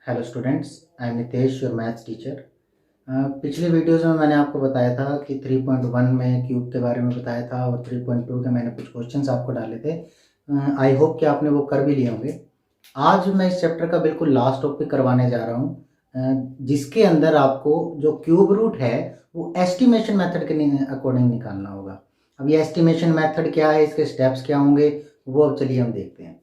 Hello students, I am Nitesh, your maths teacher. पिछली videos में मैंने आपको बताया था कि 3.1 में क्यूब के बारे में बताया था और 3.2 के मैंने कुछ क्वेश्चंस आपको डाले थे। आई होप कि आपने वो कर भी लिए होंगे। आज मैं इस चैप्टर का बिल्कुल लास्ट टॉपिक करवाने जा रहा हूँ, जिसके अंदर आपको जो क्यूब रूट है वो एस्टिमेशन मेथड के अकॉर्डिंग निकालना होगा। अब ये एस्टिमेशन मेथड क्या है, इसके स्टेप्स क्या होंगे, वो अब चलिए हम देखते हैं।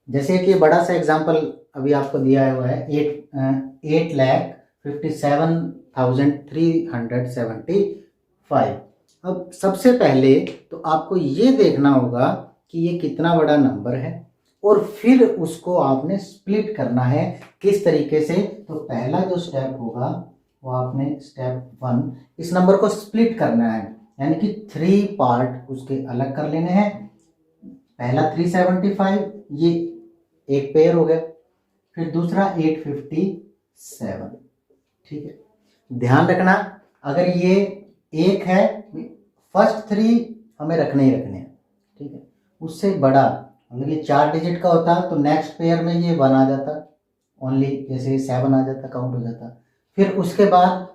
जैसे कि बड़ा सा एग्जांपल अभी आपको दिया हुआ है 8,57,375। अब सबसे पहले तो आपको ये देखना होगा कि ये कितना बड़ा नंबर है और फिर उसको आपने स्प्लिट करना है। किस तरीके से? तो पहला जो स्टेप होगा वो आपने स्टेप 1 इस नंबर को स्प्लिट करना है, यानी कि 3 पार्ट उसके अलग कर लेने हैं। पहला 375, ये एक पेयर हो गया। फिर दूसरा 857। ठीक है, ध्यान रखना अगर ये एक है, फर्स्ट 3 हमें रखने ही रखने हैं। ठीक है, उससे बड़ा मतलब ये 4 डिजिट का होता तो नेक्स्ट पेयर में ये 1 आ जाता, ओनली जैसे 7 आ जाता, काउंट हो जाता। फिर उसके बाद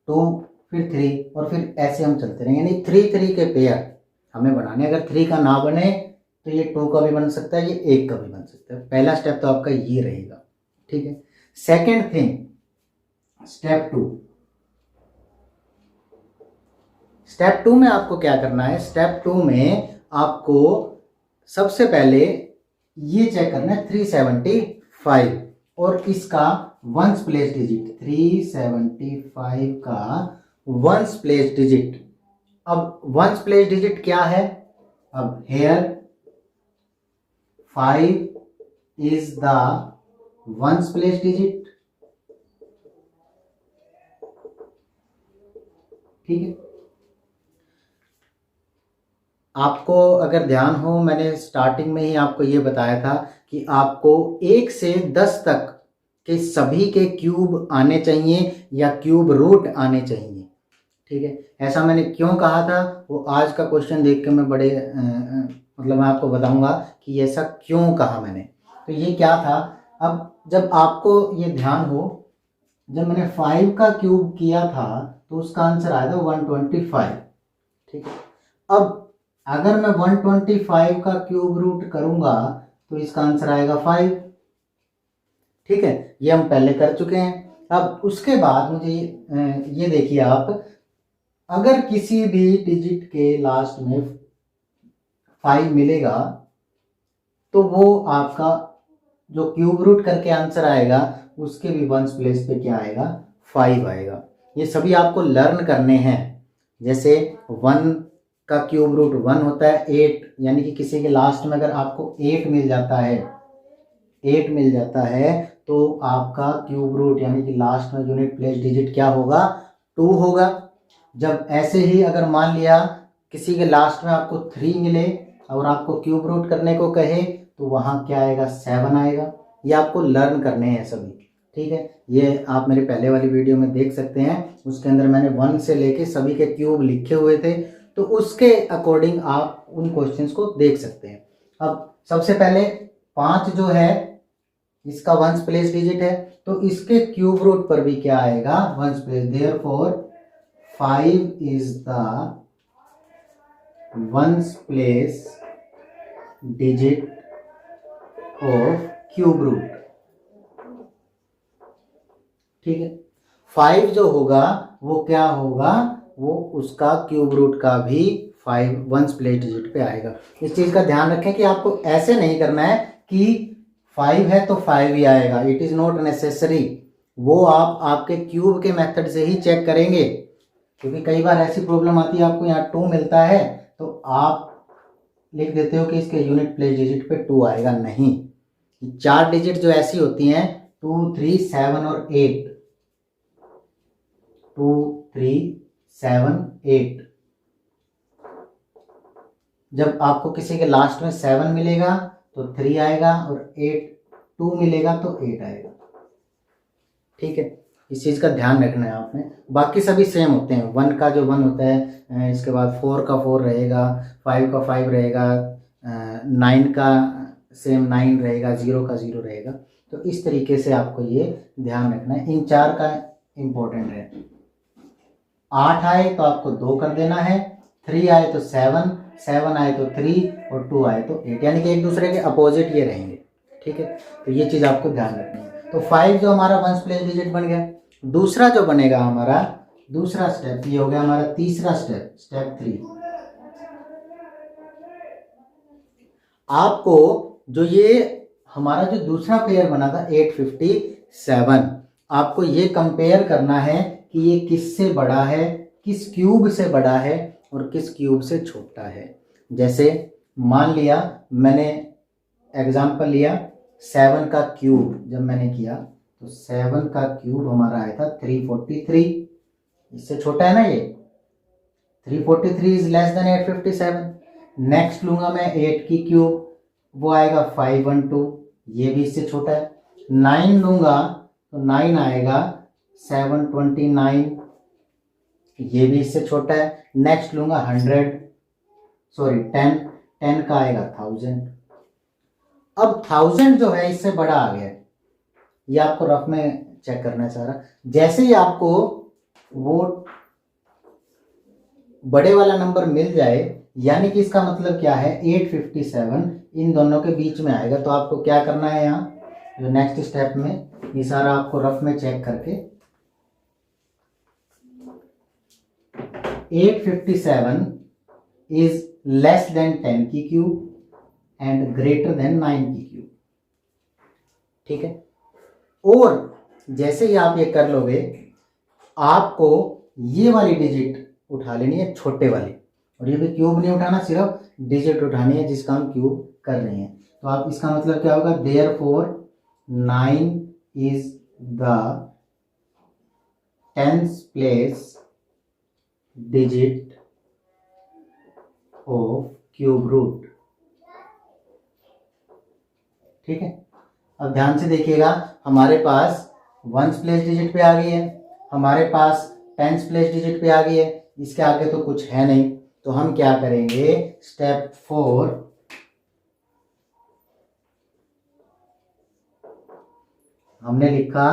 2, फिर 3 और फिर ऐसे हम चलते रहेंगे, यानी 3 के पेयर हमें बनाने। अगर 3 का ना बने तो ये 2 का भी बन सकता है, ये 1 का भी बन सकता है। पहला स्टेप तो आपका ये रहेगा। ठीक है, सेकेंड थिंग, स्टेप 2। स्टेप 2 में आपको क्या करना है? स्टेप 2 में आपको सबसे पहले ये चेक करना है 375 और इसका वंस प्लेस डिजिट, 375 का वंस प्लेस डिजिट। अब वंस प्लेस डिजिट क्या है? अब here 5 is the ones place digit. ठीक है, आपको अगर ध्यान हो, मैंने स्टार्टिंग में ही आपको ये बताया था कि आपको 1 से 10 तक के सभी के क्यूब आने चाहिए या क्यूब रूट आने चाहिए। ठीक है, ऐसा मैंने क्यों कहा था वो आज का क्वेश्चन देख के मैं बड़े मतलब मैं आपको बताऊंगा कि ऐसा क्यों कहा मैंने। तो ये क्या था, अब जब आपको ये ध्यान हो, जब मैंने 5 का क्यूब किया था तो उसका आंसर आया था 125। ठीक है, अब अगर मैं 125 का क्यूब रूट करूंगा तो इसका आंसर आएगा 5। ठीक है, ये हम पहले कर चुके हैं। अब उसके बाद मुझे ये देखिए आप, अगर किसी भी डिजिट के लास्ट में 5 मिलेगा तो वो आपका जो क्यूब रूट करके आंसर आएगा उसके भी वंस प्लेस पे क्या आएगा? 5 आएगा। ये सभी आपको लर्न करने हैं। जैसे 1 का क्यूब रूट 1 होता है 8, यानी कि किसी के लास्ट में अगर आपको 8 मिल जाता है, 8 मिल जाता है तो आपका क्यूब रूट यानी कि लास्ट में यूनिट प्लेस डिजिट क्या होगा? 2 होगा। जब ऐसे ही अगर मान लिया किसी के लास्ट में आपको 3 मिले और आपको क्यूब रूट करने को कहे तो वहाँ क्या आएगा? 7 आएगा। ये आपको लर्न करने हैं सभी। ठीक है, ये आप मेरे पहले वाली वीडियो में देख सकते हैं, उसके अंदर मैंने 1 से लेके सभी के क्यूब लिखे हुए थे, तो उसके अकॉर्डिंग आप उन क्वेश्चंस को देख सकते हैं। अब सबसे पहले 5 जो है इसका वंस प्लेस डिजिट है, तो इसके क्यूब रूट पर भी क्या आएगा? Ones place. Therefore 5 is the ones place digit of cube root. ठीक है, 5 जो होगा वो क्या होगा? वो उसका क्यूब रूट का भी 5 वंस प्लेस डिजिट पे आएगा। इस चीज का ध्यान रखें कि आपको ऐसे नहीं करना है कि 5 है तो 5 ही आएगा, इट इज नॉट नेसेसरी। वो आप आपके क्यूब के मेथड से ही चेक करेंगे, क्योंकि कई बार ऐसी प्रॉब्लम आती है आपको यहाँ 2 मिलता है तो आप लिख देते हो कि इसके यूनिट प्लेस डिजिट पे 2 आएगा। नहीं, 4 डिजिट जो ऐसी होती हैं 2, 3, 7 और 8, 2, 3, 7, 8, जब आपको किसी के लास्ट में 7 मिलेगा तो 3 आएगा और 2 मिलेगा तो 8 आएगा। ठीक है, इस चीज़ का ध्यान रखना है आपने। बाकी सभी सेम होते हैं, 1 का जो 1 होता है, इसके बाद 4 का 4 रहेगा, 5 का 5 रहेगा, 9 का सेम 9 रहेगा, 0 का 0 रहेगा। तो इस तरीके से आपको ये ध्यान रखना है। इन 4 का इम्पोर्टेंट है। 8 आए तो आपको 2 कर देना है, 3 आए तो 7, 7 आए तो 3 और 2 आए तो 8, यानी कि एक दूसरे के अपोजिट ये रहेंगे। ठीक है, तो ये चीज़ आपको ध्यान रखनी है। तो 5 जो हमारा वंस प्लेस डिजिट बन गया। दूसरा जो बनेगा हमारा दूसरा स्टेप, ये हो गया हमारा तीसरा स्टेप, स्टेप 3। आपको जो ये हमारा जो दूसरा पेयर बना था 857, आपको ये कंपेयर करना है कि ये किससे बड़ा है, किस क्यूब से बड़ा है और किस क्यूब से छोटा है। जैसे मान लिया मैंने एग्जांपल लिया 7 का क्यूब, जब मैंने किया तो 7 का क्यूब हमारा आया था 343, इससे छोटा है ना ये, 343 इज लेस देन 857। नेक्स्ट लूंगा मैं 8 की क्यूब, वो आएगा 512, ये भी इससे छोटा है। 9 लूंगा तो 9 आएगा 729, ये भी इससे छोटा है। नेक्स्ट लूंगा 10 का आएगा 1000। अब 1000 जो है इससे बड़ा आ गया, ये आपको रफ में चेक करना है सारा। जैसे ही आपको वो बड़े वाला नंबर मिल जाए, यानी कि इसका मतलब क्या है 857 इन दोनों के बीच में आएगा। तो आपको क्या करना है, यहाँ जो नेक्स्ट स्टेप में ये सारा आपको रफ में चेक करके 857 इज लेस देन 10 की क्यूब एंड ग्रेटर देन 9 की क्यूब। ठीक है, और जैसे ही आप ये कर लोगे, आपको ये वाली डिजिट उठा लेनी है, छोटे वाली, और ये भी क्यूब नहीं उठाना, सिर्फ डिजिट उठानी है जिसका हम क्यूब कर रहे हैं। तो आप इसका मतलब क्या होगा, therefore 9 is the 10th place digit of cube root. ठीक है, अब ध्यान से देखिएगा, हमारे पास 1st प्लेस डिजिट पे आ गई है, हमारे पास 10th प्लेस डिजिट पे आ गई है, इसके आगे तो कुछ है नहीं। तो हम क्या करेंगे, स्टेप 4, हमने लिखा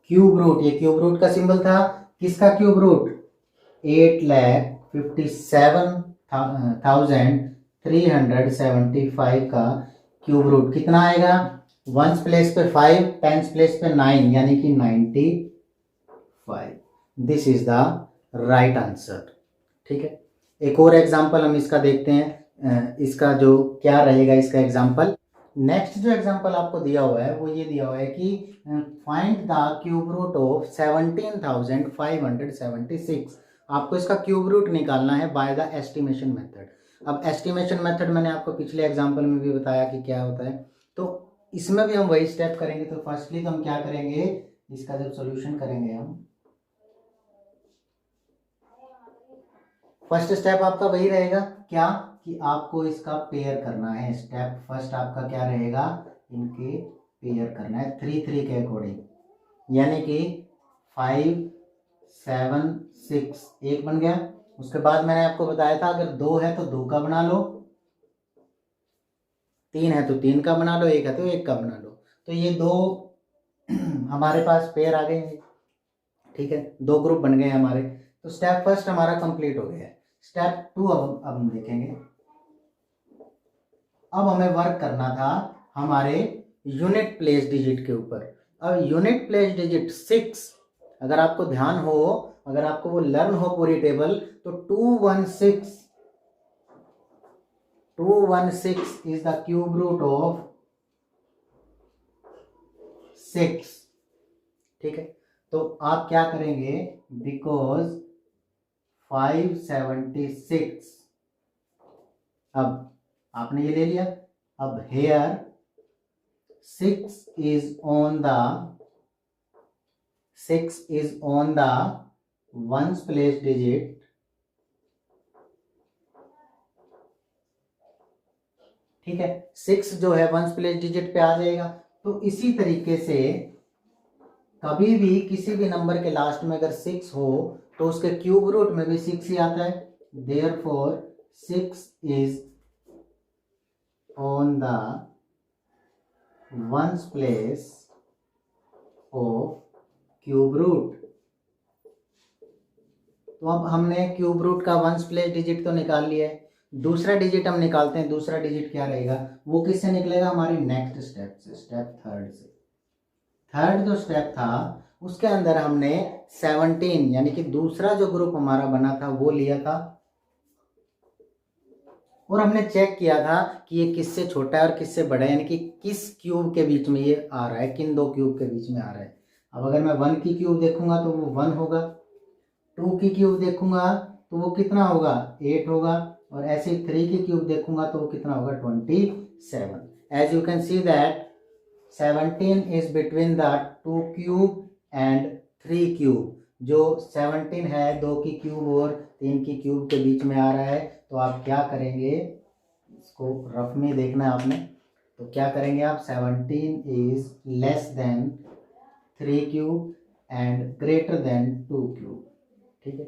क्यूब रूट। ये क्यूब रूट का सिंबल था, किसका क्यूब रूट, 8,57,375 का क्यूब रूट। कितना आएगा, 1st प्लेस पे 5, 10th प्लेस पे 9, यानी कि 95। This is the right answer. ठीक है, एक और एग्जांपल हम इसका देखते हैं, इसका जो क्या रहेगा इसका एग्जांपल। नेक्स्ट जो एग्जांपल आपको दिया हुआ है वो ये दिया हुआ है कि find the cube root of 17,576। आपको इसका क्यूब रूट निकालना है बाय द एस्टिमेशन मेथड। अब एस्टिमेशन मेथड मैंने आपको पिछले एग्जांपल में भी बताया कि क्या होता है, तो इसमें भी हम वही स्टेप करेंगे। तो फर्स्टली तो हम क्या करेंगे, इसका जब सॉल्यूशन करेंगे हम, फर्स्ट स्टेप आपका वही रहेगा क्या, कि आपको इसका पेयर करना है। स्टेप फर्स्ट आपका क्या रहेगा, इनके पेयर करना है 3 3 के अकॉर्डिंग, यानी कि 5 7 6 एक बन गया। उसके बाद मैंने आपको बताया था अगर 2 है तो 2 का बना लो, 3 है तो 3 का बना लो, 1 है तो 1 का बना लो। तो ये 2 हमारे पास पेयर आ गए हैं। ठीक है, 2 ग्रुप बन गए हमारे। तो स्टेप फर्स्ट हमारा कंप्लीट हो गया है। स्टेप 2 अब हम देखेंगे। अब हमें वर्क करना था हमारे यूनिट प्लेस डिजिट के ऊपर। अब यूनिट प्लेस डिजिट 6, अगर आपको ध्यान हो, अगर आपको वो लर्न हो पूरी टेबल, तो 216 is the cube root of 6। ठीक है, तो आप क्या करेंगे, बिकॉज 576, अब आपने ये ले लिया। अब here 6 is on the 1st place digit, ठीक है, 6 जो है 1st प्लेस डिजिट पे आ जाएगा। तो इसी तरीके से कभी भी किसी भी नंबर के लास्ट में अगर 6 हो तो उसके क्यूब रूट में भी 6 ही आता है। Therefore 6 is on the ones place of cube root. तो अब हमने क्यूब रूट का वंस प्लेस डिजिट तो निकाल लिया है, दूसरा डिजिट हम निकालते हैं। दूसरा डिजिट क्या रहेगा, वो किससे निकलेगा, हमारी नेक्स्ट स्टेप से, स्टेप थर्ड से। थर्ड जो स्टेप था उसके अंदर हमने 17 यानी कि दूसरा जो ग्रुप हमारा बना था वो लिया था, और हमने चेक किया था कि ये किससे छोटा है और किससे बड़ा है, यानी कि किस क्यूब के बीच में ये आ रहा है, किन दो क्यूब के बीच में आ रहा है। अब अगर मैं 1 की क्यूब देखूंगा तो वो 1 होगा, 2 की क्यूब देखूंगा तो वो कितना होगा, 8 होगा, और ऐसे 3 की क्यूब देखूंगा तो वो कितना होगा, 27। As you can see that 17 is between the 2 cube and 3 cube. जो 17 है 2 की क्यूब और 3 की क्यूब के बीच में आ रहा है। तो आप क्या करेंगे, इसको रफ में देखना है आपने, तो क्या करेंगे आप, 17 is less than 3 cube and greater than 2 cube. ठीक है,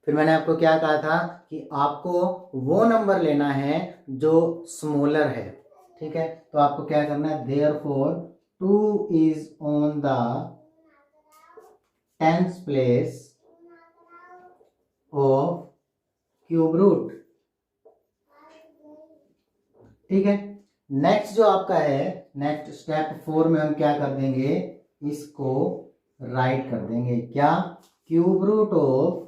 फिर मैंने आपको क्या कहा था कि आपको वो नंबर लेना है जो स्मॉलर है। ठीक है, तो आपको क्या करना है, therefore 2 is on the 10th place of cube root. ठीक है, नेक्स्ट जो आपका है, नेक्स्ट स्टेप 4 में हम क्या कर देंगे, इसको राइट कर देंगे, क्या, cube root of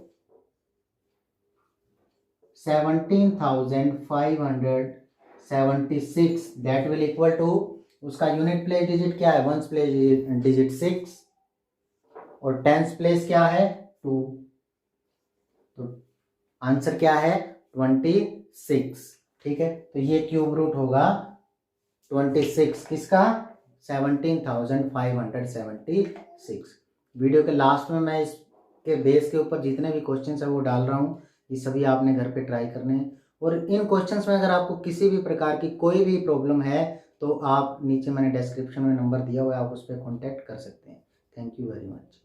17,576 that will equal to, उसका यूनिट प्लेस डिजिट क्या है, वंस प्लेस डिजिट 6 और 10th प्लेस क्या है 2। तो आंसर क्या है 26। ठीक है, तो ये क्यूब रूट होगा 26 किसका, 17,576। वीडियो के लास्ट में मैं इसके बेस के ऊपर जितने भी क्वेश्चन है वो डाल रहा हूँ, ये सभी आपने घर पे ट्राई करने हैं। और इन क्वेश्चंस में अगर आपको किसी भी प्रकार की कोई भी प्रॉब्लम है तो आप नीचे मैंने डिस्क्रिप्शन में नंबर दिया हुआ है, आप उस पर कॉन्टैक्ट कर सकते हैं। Thank you very much.